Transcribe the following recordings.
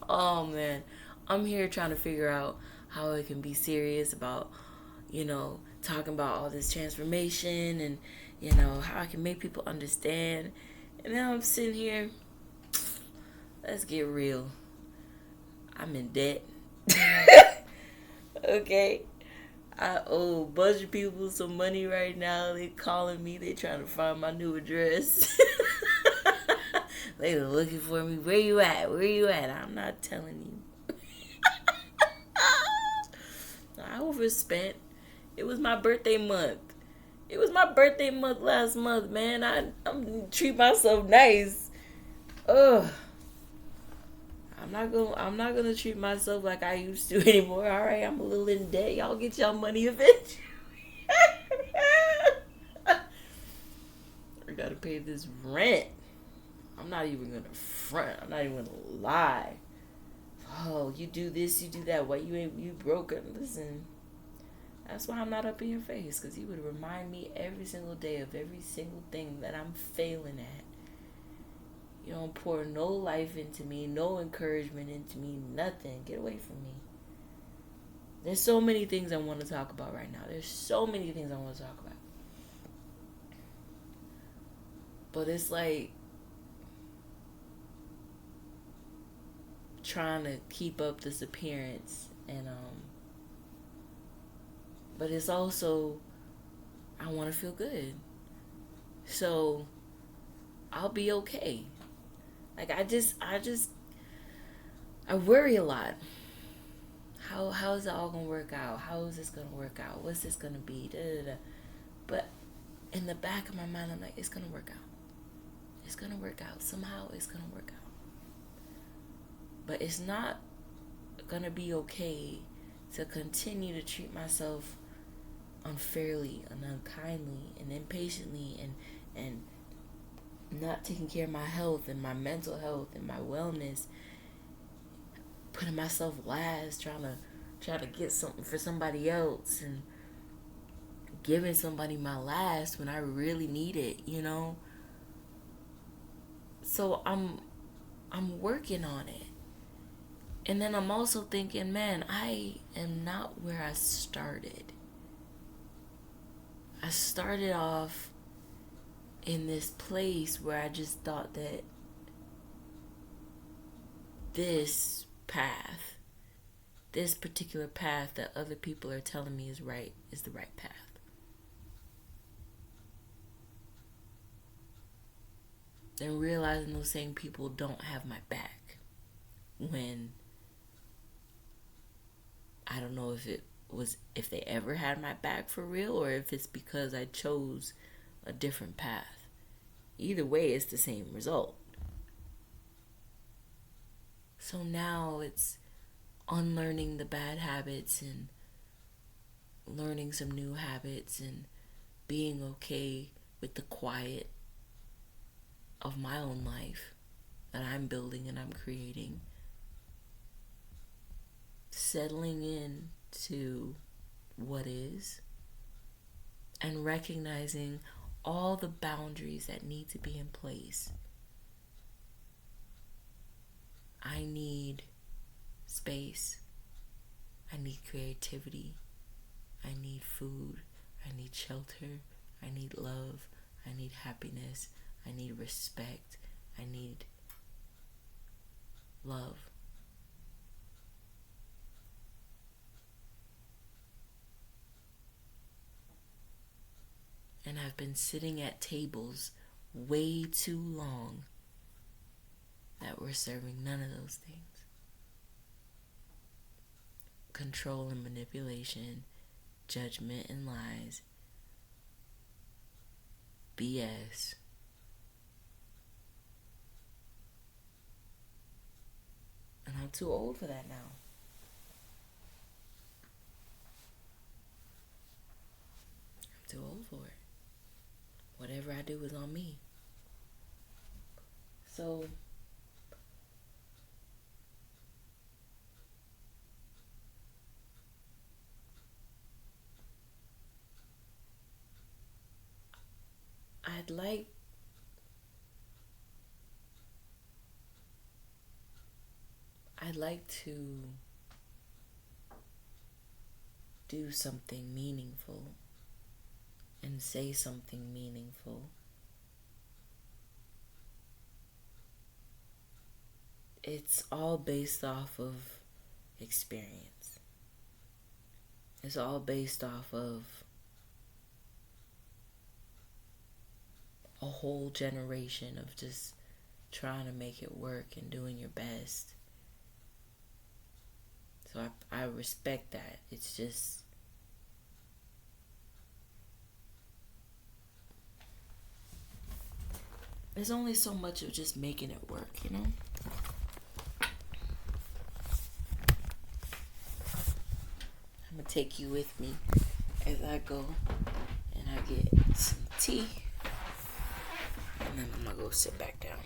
Oh man, I'm here trying to figure out how I can be serious about, talking about all this transformation and, how I can make people understand. And now I'm sitting here, let's get real. I'm in debt. Okay. I owe a bunch of people some money right now. They calling me. They trying to find my new address. They were looking for me. Where you at? Where you at? I'm not telling you. I overspent. It was my birthday month. It was my birthday month last month, man. I'm treat myself nice. Ugh. I'm not gonna treat myself like I used to anymore. All right, I'm a little in debt. Y'all get y'all money eventually. I gotta pay this rent. I'm not even gonna front. I'm not even gonna lie. Oh, you do this, you do that. What, you broken? Listen, that's why I'm not up in your face, because you would remind me every single day of every single thing that I'm failing at. You don't pour no life into me, no encouragement into me, nothing. Get away from me. There's so many things I want to talk about right now. There's so many things I want to talk about. But it's like trying to keep up this appearance and but it's also I want to feel good. So I'll be okay. Like I worry a lot. How is it all gonna work out? How is this gonna work out? What's this gonna be? Da, da, da. But in the back of my mind, I'm like, it's gonna work out. It's gonna work out. Somehow it's gonna work out. But it's not gonna be okay to continue to treat myself unfairly and unkindly and impatiently and not taking care of my health and my mental health and my wellness, putting myself last, trying to get something for somebody else and giving somebody my last when I really need it. So I'm working on it. And then I'm also thinking, man, I am not where I started. I started off in this place where I just thought that this path, this particular path that other people are telling me is right, is the right path. And realizing those same people don't have my back when I don't know if they ever had my back for real or if it's because I chose a different path. Either way, it's the same result. So now it's unlearning the bad habits and learning some new habits and being okay with the quiet of my own life that I'm building and I'm creating. Settling in to what is and recognizing all the boundaries that need to be in place. I need space. I need creativity. I need food. I need shelter. I need love. I need happiness. I need respect. I need love. And I've been sitting at tables way too long that were serving none of those things. Control and manipulation, judgment and lies, BS. And I'm too old for that now. I'm too old for it. Whatever I do is on me. So I'd like I'd like to do something meaningful and say something meaningful. It's all based off of experience. It's all based off of a whole generation of just trying to make it work and doing your best. So I respect that. It's just, there's only so much of just making it work, you know? I'm gonna take you with me as I go and I get some tea, and then I'm gonna go sit back down.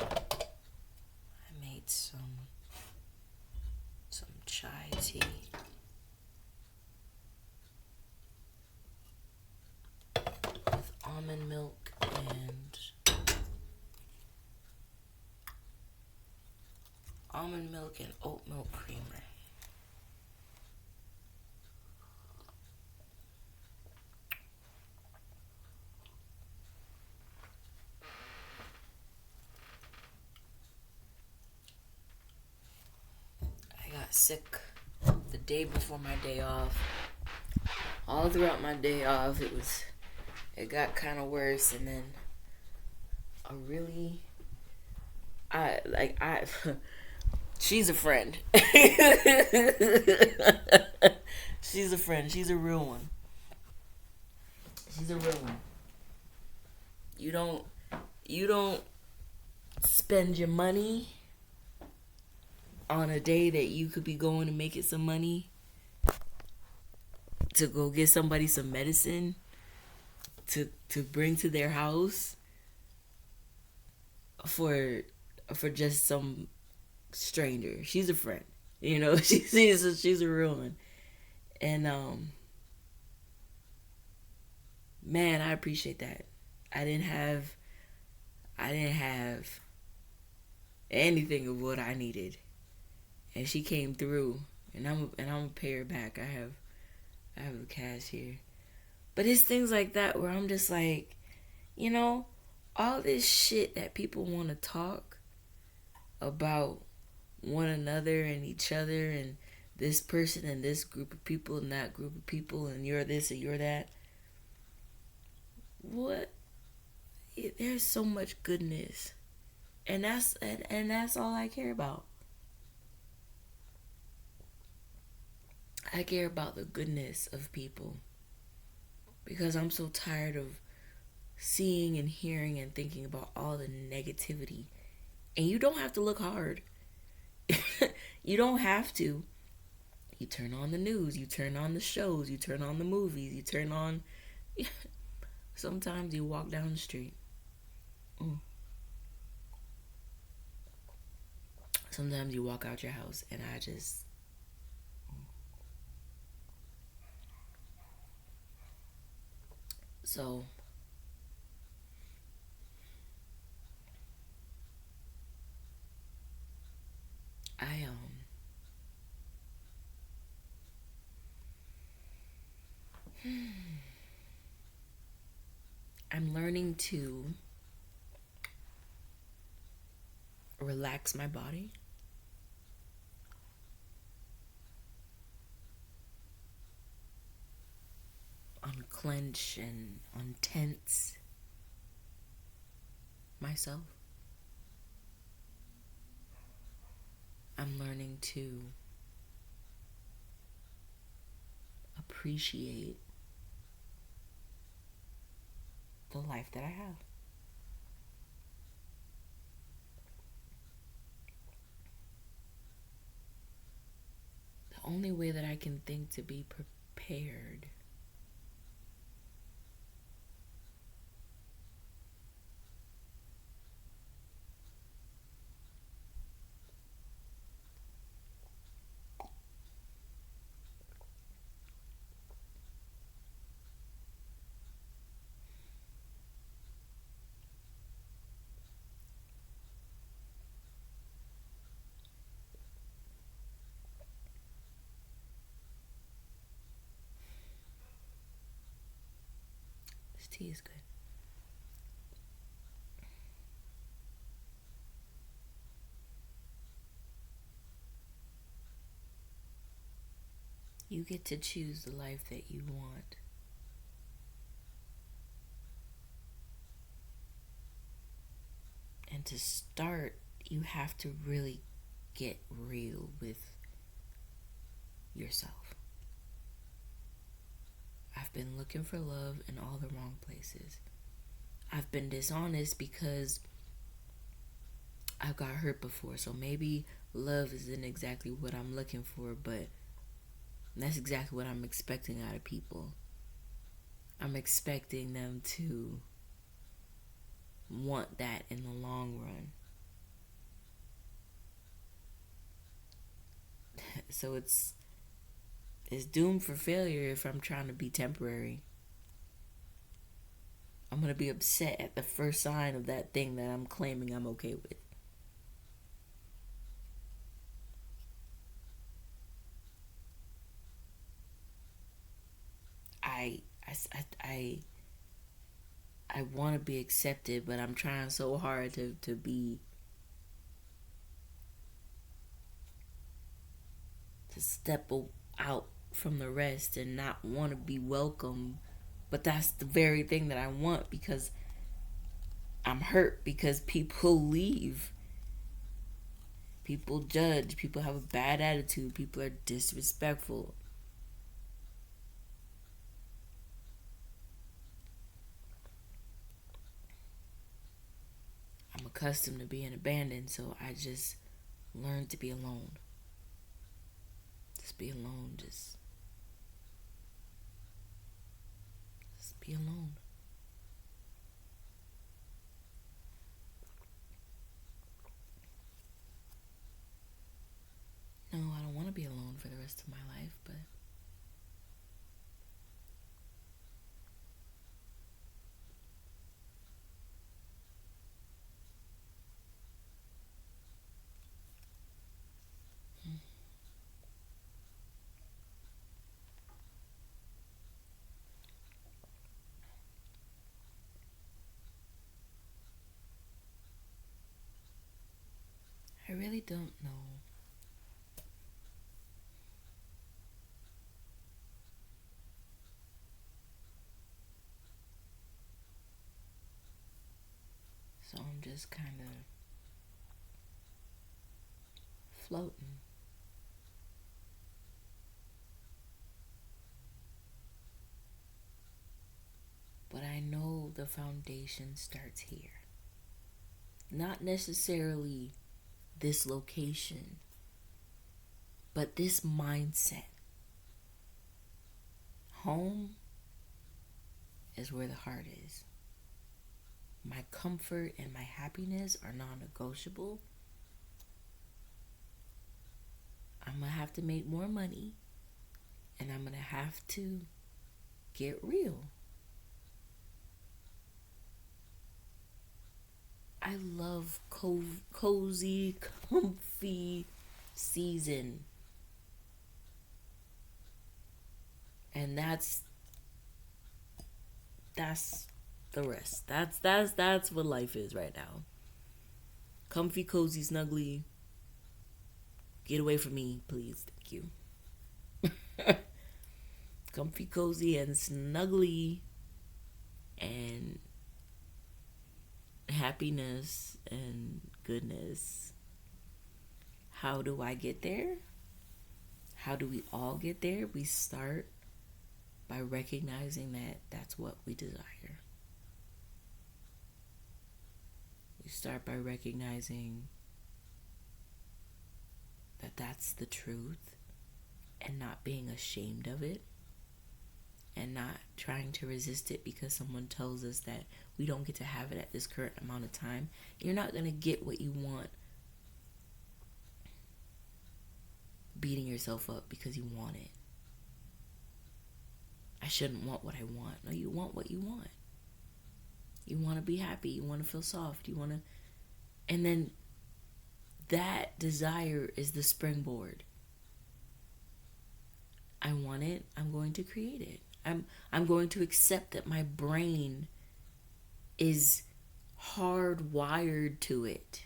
I made some chai tea. With almond milk and oat milk creamer. I got sick the day before my day off. All throughout my day off, it got kind of worse, and then she's a friend. She's a friend. She's a real one. She's a real one. You don't spend your money on a day that you could be going to make it some money to go get somebody some medicine to bring to their house for just some stranger. She's a friend, you know. She's a real one, and man, I appreciate that. I didn't have anything of what I needed, and she came through, and I'm gonna pay her back. I have the cash here, but it's things like that where I'm just like, you know, all this shit that people want to talk about one another and each other and this person and this group of people and that group of people and you're this and you're that. What? There's so much goodness, and that's all I care about. I care about the goodness of people because I'm so tired of seeing and hearing and thinking about all the negativity. And you don't have to look hard. You don't have to. You turn on the news, you turn on the shows, you turn on the movies, you turn on... Sometimes you walk down the street. Sometimes you walk out your house and I just... So... I'm learning to relax my body. Unclench and untense myself. I'm learning to appreciate the life that I have. The only way that I can think to be prepared Tea is good. You get to choose the life that you want. And to start, you have to really get real with yourself. I've been looking for love in all the wrong places. I've been dishonest because I've got hurt before. So maybe love isn't exactly what I'm looking for, but that's exactly what I'm expecting out of people. I'm expecting them to want that in the long run. So it's doomed for failure if I'm trying to be temporary. I'm going to be upset at the first sign of that thing that I'm claiming I'm okay with. I I I I want to be accepted, but I'm trying so hard to be to step out from the rest and not want to be welcome. But that's the very thing that I want because I'm hurt because people leave. People judge. People have a bad attitude. People are disrespectful. I'm accustomed to being abandoned, so I just learned to be alone. Just be alone. Just be alone. No, I don't want to be alone for the rest of my life, but I really don't know. So I'm just kind of floating. But I know the foundation starts here. Not necessarily this location, but this mindset. Home is where the heart is. My comfort and my happiness are non negotiable. I'm going to have to make more money and I'm going to have to get real. I love cozy, comfy season. And that's the rest. That's what life is right now. Comfy, cozy, snuggly. Get away from me, please. Thank you. Comfy, cozy, and snuggly, and happiness and goodness. How do I get there? How do we all get there? We start by recognizing that that's what we desire. We start by recognizing that that's the truth and not being ashamed of it and not trying to resist it because someone tells us that we don't get to have it at this current amount of time. You're not going to get what you want beating yourself up because you want it. I shouldn't want what I want. No, you want what you want. You want to be happy. You want to feel soft. You want to... And then that desire is the springboard. I want it. I'm going to create it. I'm going to accept that my brain is hardwired to it.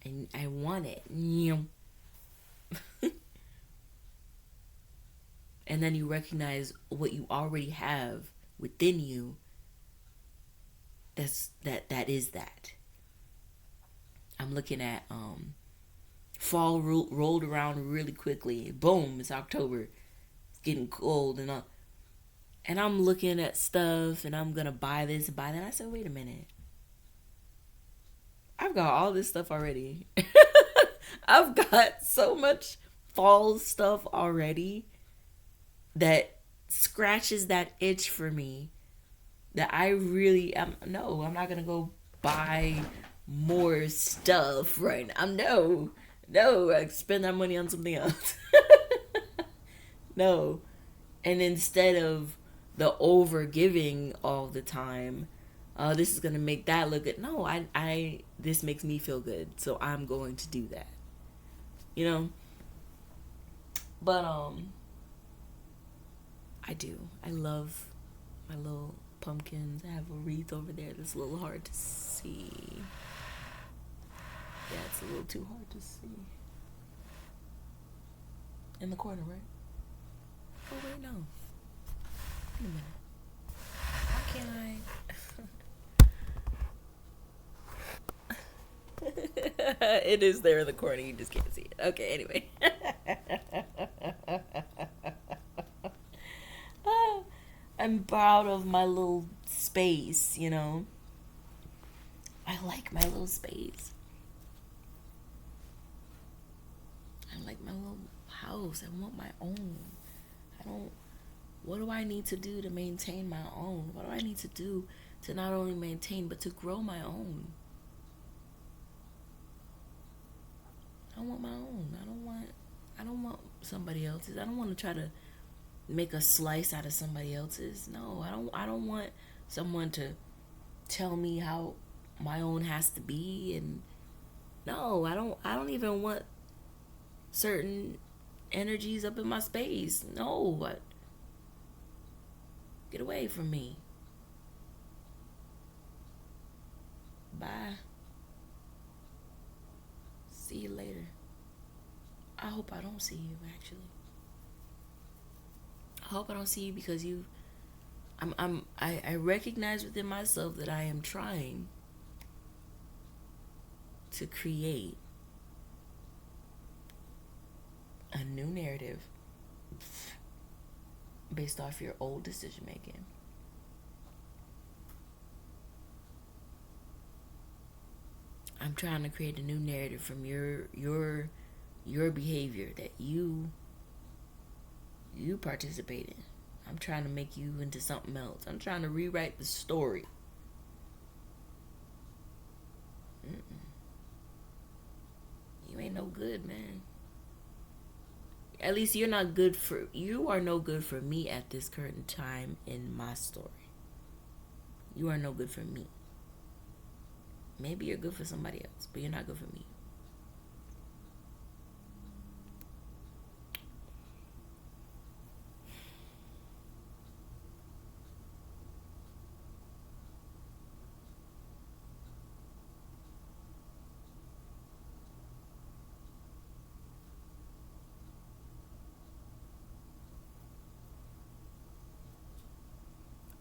And I want it. And then you recognize what you already have within you. That is that. I'm looking at fall rolled around really quickly. Boom, it's October. It's getting cold and I'm looking at stuff and I'm gonna buy this and buy that. I said, wait a minute. I've got all this stuff already. I've got so much fall stuff already that scratches that itch for me that I really am. No, I'm not gonna go buy more stuff right now. No, I spend that money on something else. No, and instead of the over giving all the time, this is gonna make that look good. No, I this makes me feel good, so I'm going to do that. You know, but I do. I love my little pumpkins. I have a wreath over there that's a little hard to see. Yeah, it's a little too hard to see. In the corner, right? Oh, wait, no. Wait a minute. Why can't I? It is there in the corner. You just can't see it. Okay, anyway. I'm proud of my little space, you know. I like my little space. I like my little house. I want my own. What do I need to do to maintain my own? What do I need to do to not only maintain, but to grow my own? I want my own. I don't want somebody else's. I don't want to try to make a slice out of somebody else's. No, I don't want someone to tell me how my own has to be. And no, I don't even want certain energies up in my space. No, what? Get away from me. Bye. See you later. I hope I don't see you, actually. I hope I don't see you because I recognize within myself that I am trying to create a new narrative based off your old decision making. I'm trying to create a new narrative from your behavior that you participate in. I'm trying to make you into something else. I'm trying to rewrite the story. You ain't no good, man. At least you are no good for me at this current time in my story. You are no good for me. Maybe you're good for somebody else, but you're not good for me.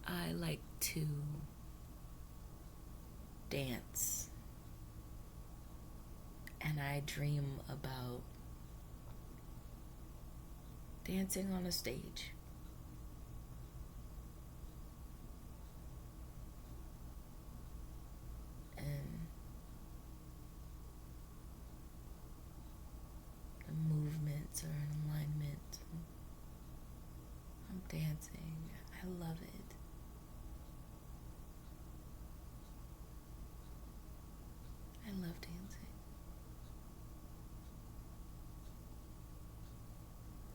I like to dance, and I dream about dancing on a stage. And the movements are in alignment. I'm dancing. I love it. I love dancing.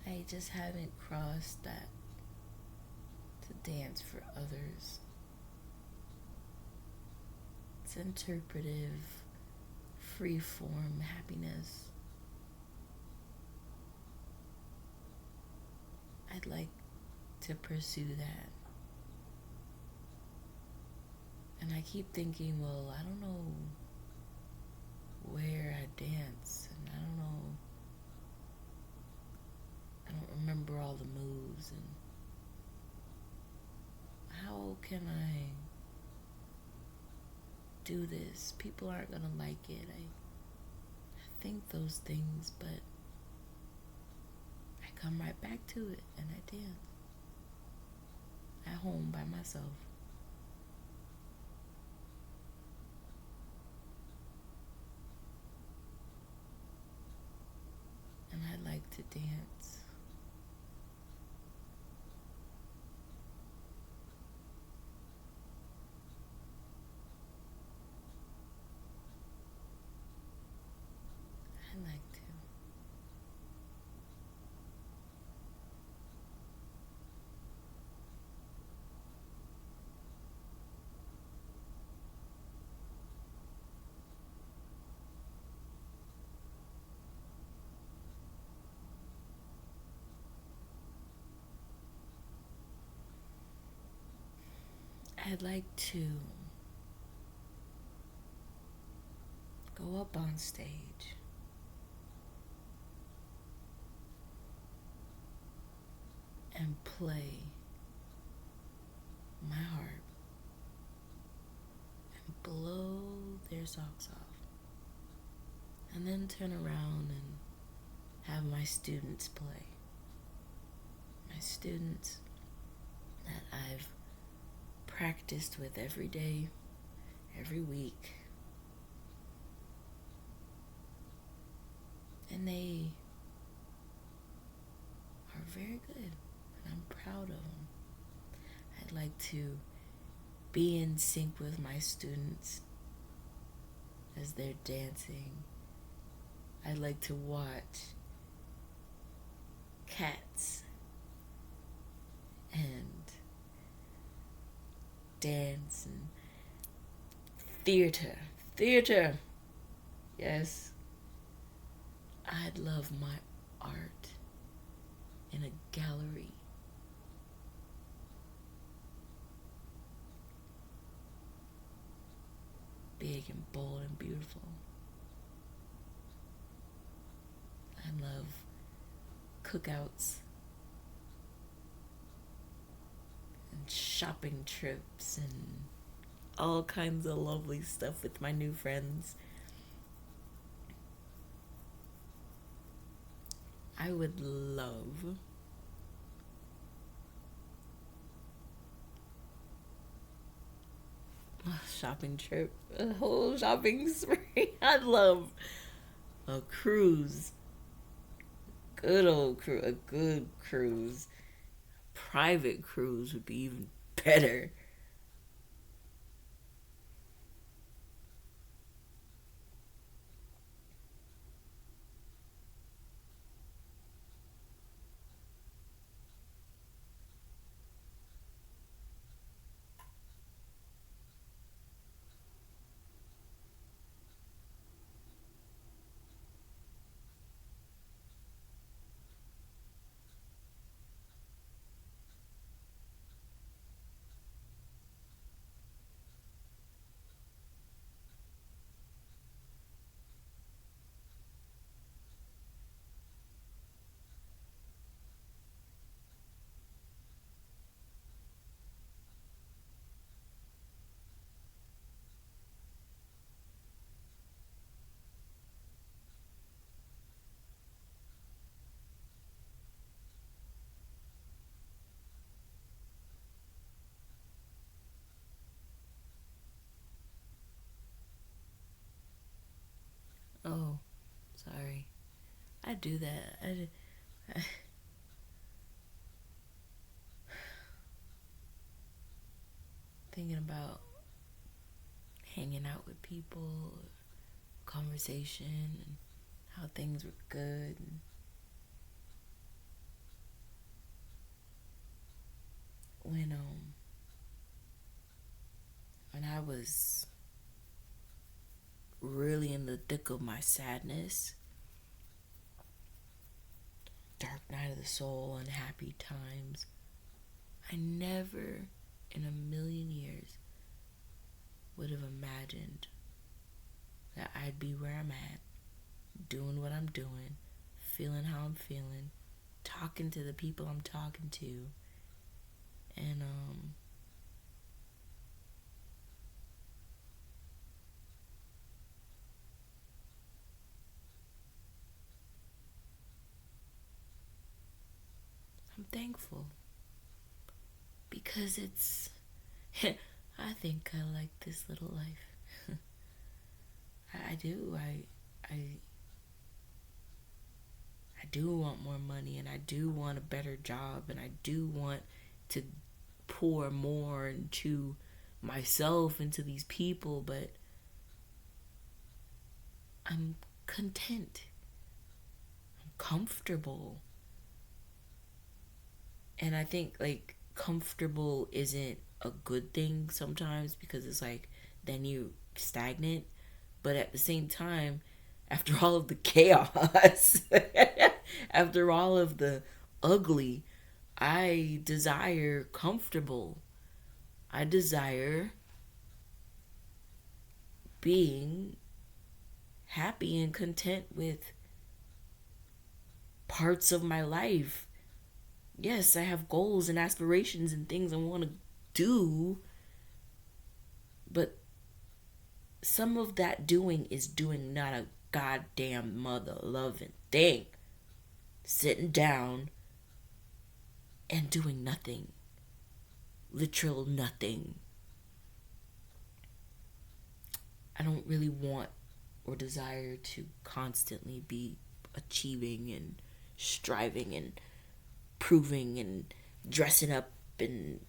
I just haven't crossed that to dance for others. It's interpretive, free form happiness. I'd like to pursue that. And I keep thinking, well, I don't know where I dance, and I don't remember all the moves, and how can I do this? People aren't gonna like it. I think those things, but I come right back to it and I dance at home by myself. And I like to dance. I like to. I'd like to go up on stage and play my harp and blow their socks off. And then turn around and have my students play. My students that I've practiced with every day, every week. And they are very good, and I'm proud of them. I'd like to be in sync with my students as they're dancing. I'd like to watch cats and dance and theater. Yes, I'd love my art in a gallery. Big and bold and beautiful. I love cookouts and shopping trips and all kinds of lovely stuff with my new friends. I would love a shopping trip, a whole shopping spree. I'd love a cruise, good old cruise, a good cruise. Private cruise would be even better. Oh, sorry. I do that. I thinking about hanging out with people, conversation, and how things were good. And when when I was really in the thick of my sadness, dark night of the soul, unhappy times, I never in a million years would have imagined that I'd be where I'm at, doing what I'm doing, feeling how I'm feeling, talking to the people I'm talking to, and I'm thankful because it's I think I like this little life. I do. I do want more money, and I do want a better job, and I do want to pour more into myself, into these people, but I'm content. I'm comfortable. And I think like comfortable isn't a good thing sometimes because it's like then you stagnant. But at the same time, after all of the chaos, after all of the ugly, I desire comfortable. I desire being happy and content with parts of my life. Yes, I have goals and aspirations and things I want to do, but some of that doing is doing not a goddamn mother loving thing. Sitting down and doing nothing. Literal nothing. I don't really want or desire to constantly be achieving and striving and proving and dressing up and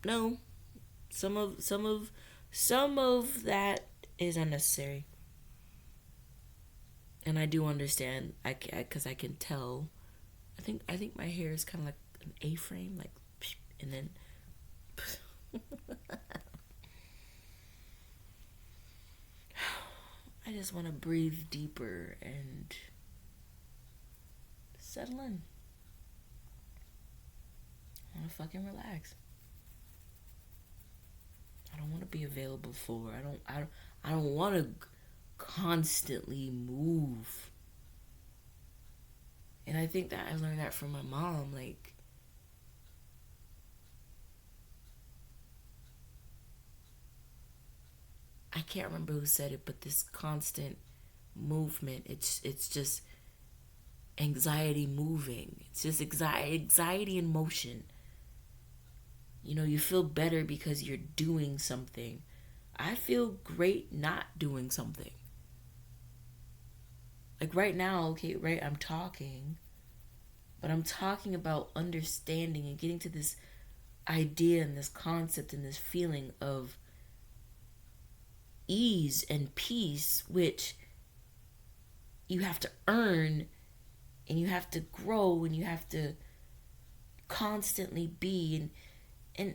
no. Some of that is unnecessary. And I do understand because I can tell. I think my hair is kind of like an A-frame, like, and then I just want to breathe deeper and settle in. I want to fucking relax. I don't want to be available for. I don't want to constantly move. And I think that I learned that from my mom. Like, I can't remember who said it, but this constant movement, it's just anxiety moving. It's just anxiety in motion. You know, you feel better because you're doing something. I feel great not doing something. Like right now, okay, right, I'm talking, but I'm talking about understanding and getting to this idea and this concept and this feeling of ease and peace, which you have to earn and you have to grow and you have to constantly be and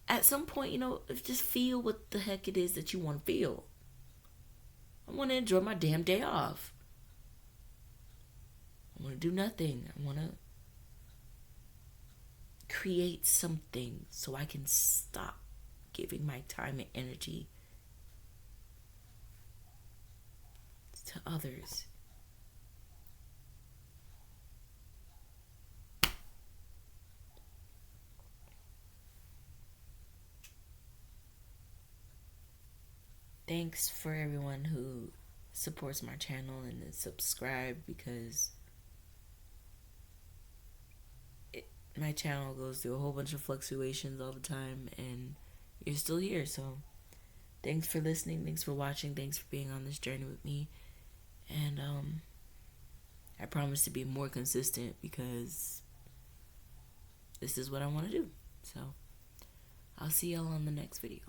at some point, you know, just feel what the heck it is that you want to feel. I want to enjoy my damn day off. I want to do nothing. I want to create something so I can stop giving my time and energy to others. Thanks for everyone who supports my channel and is subscribed because my channel goes through a whole bunch of fluctuations all the time and you're still here. So thanks for listening. Thanks for watching. Thanks for being on this journey with me. And I promise to be more consistent because this is what I want to do. So I'll see y'all on the next video.